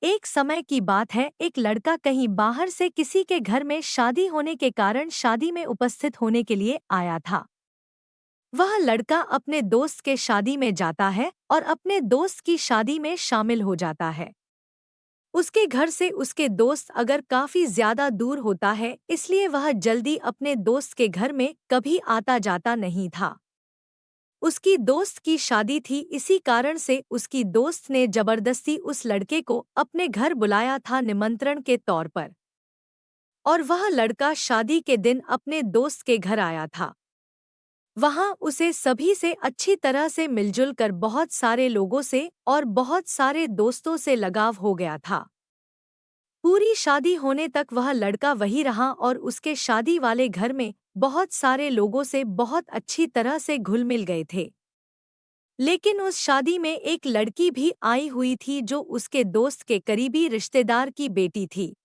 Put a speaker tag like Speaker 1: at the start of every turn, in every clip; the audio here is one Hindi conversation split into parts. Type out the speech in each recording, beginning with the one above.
Speaker 1: एक समय की बात है, एक लड़का कहीं बाहर से किसी के घर में शादी होने के कारण शादी में उपस्थित होने के लिए आया था। वह लड़का अपने दोस्त के शादी में जाता है और अपने दोस्त की शादी में शामिल हो जाता है। उसके घर से उसके दोस्त अगर काफी ज्यादा दूर होता है, इसलिए वह जल्दी अपने दोस्त के घर में कभी आता जाता नहीं था। उसकी दोस्त की शादी थी, इसी कारण से उसकी दोस्त ने जबरदस्ती उस लड़के को अपने घर बुलाया था निमंत्रण के तौर पर। और वह लड़का शादी के दिन अपने दोस्त के घर आया था। वहां उसे सभी से अच्छी तरह से मिलजुल कर बहुत सारे लोगों से और बहुत सारे दोस्तों से लगाव हो गया था। पूरी शादी होने तक वह लड़का वही रहा और उसके शादी वाले घर में बहुत सारे लोगों से बहुत अच्छी तरह से घुल मिल गए थे। लेकिन उस शादी में एक लड़की भी आई हुई थी जो उसके दोस्त के करीबी रिश्तेदार की बेटी थी।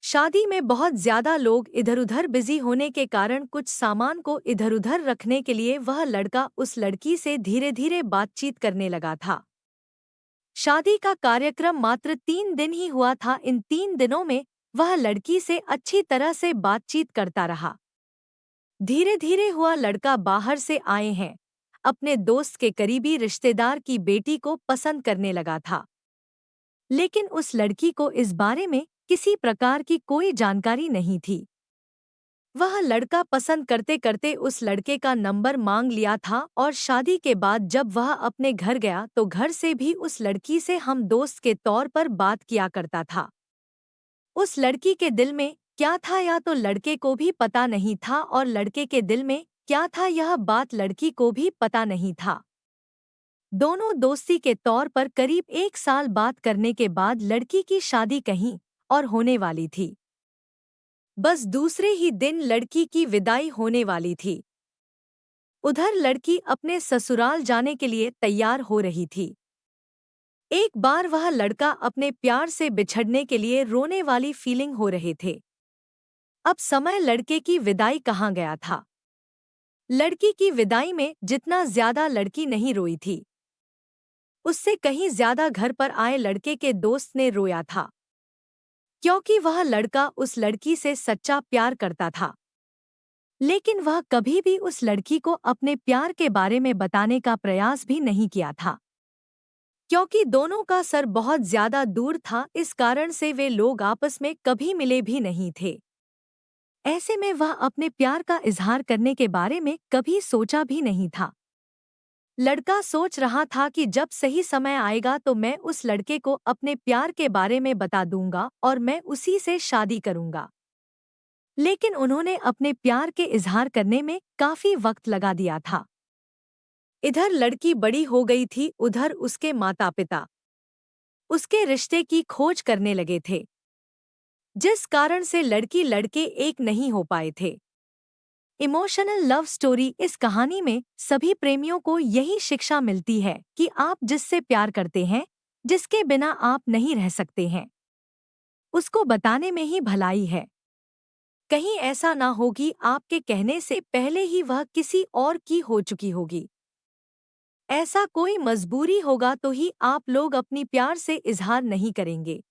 Speaker 1: शादी में बहुत ज्यादा लोग इधर-उधर बिजी होने के कारण कुछ सामान को इधर-उधर रखने के लिए वह लड़का उस लड़की से धीरे-धीरे बातचीत करने लगा था। शादी का कार्यक्रम मात्र 3 दिन ही हुआ था। इन 3 दिनों में वह लड़की से अच्छी तरह से बातचीत करता रहा। धीरे-धीरे हुआ लड़का बाहर से आए हैं अपने दोस्त के करीबी रिश्तेदार की बेटी को पसंद करने लगा था। लेकिन उस लड़की को इस बारे में किसी प्रकार की कोई जानकारी नहीं थी। वह लड़का पसंद करते करते उस लड़के का नंबर मांग लिया था और शादी के बाद जब वह अपने घर गया तो घर से भी उस लड़की से हम दोस्त के तौर पर बात किया करता था। उस लड़की के दिल में क्या था या तो लड़के को भी पता नहीं था और लड़के के दिल में क्या था यह बात लड़की को भी पता नहीं था। दोनों दोस्ती के तौर पर करीब 1 साल बात करने के बाद लड़की की शादी कहीं और होने वाली थी। बस दूसरे ही दिन लड़की की विदाई होने वाली थी। उधर लड़की अपने ससुराल जाने के लिए तैयार हो रही थी। एक बार वह लड़का अपने प्यार से बिछड़ने के लिए रोने वाली फीलिंग हो रहे थे। अब समय लड़के की विदाई कहाँ गया था। लड़की की विदाई में जितना ज्यादा लड़की नहीं रोई थी, उससे कहीं ज्यादा घर पर आए लड़के के दोस्त ने रोया था, क्योंकि वह लड़का उस लड़की से सच्चा प्यार करता था। लेकिन वह कभी भी उस लड़की को अपने प्यार के बारे में बताने का प्रयास भी नहीं किया था, क्योंकि दोनों का सर बहुत ज्यादा दूर था। इस कारण से वे लोग आपस में कभी मिले भी नहीं थे। ऐसे में वह अपने प्यार का इजहार करने के बारे में कभी सोचा भी नहीं था। लड़का सोच रहा था कि जब सही समय आएगा तो मैं उस लड़के को अपने प्यार के बारे में बता दूंगा और मैं उसी से शादी करूंगा। लेकिन उन्होंने अपने प्यार के इजहार करने में काफी वक्त लगा दिया था। इधर लड़की बड़ी हो गई थी, उधर उसके माता पिता उसके रिश्ते की खोज करने लगे थे, जिस कारण से लड़की लड़के एक नहीं हो पाए थे। Emotional love story. इस कहानी में सभी प्रेमियों को यही शिक्षा मिलती है कि आप जिससे प्यार करते हैं, जिसके बिना आप नहीं रह सकते हैं, उसको बताने में ही भलाई है। कहीं ऐसा ना हो कि आपके कहने से पहले ही वह किसी और की हो चुकी होगी। ऐसा कोई मजबूरी होगा तो ही आप लोग अपनी प्यार से इजहार नहीं करेंगे।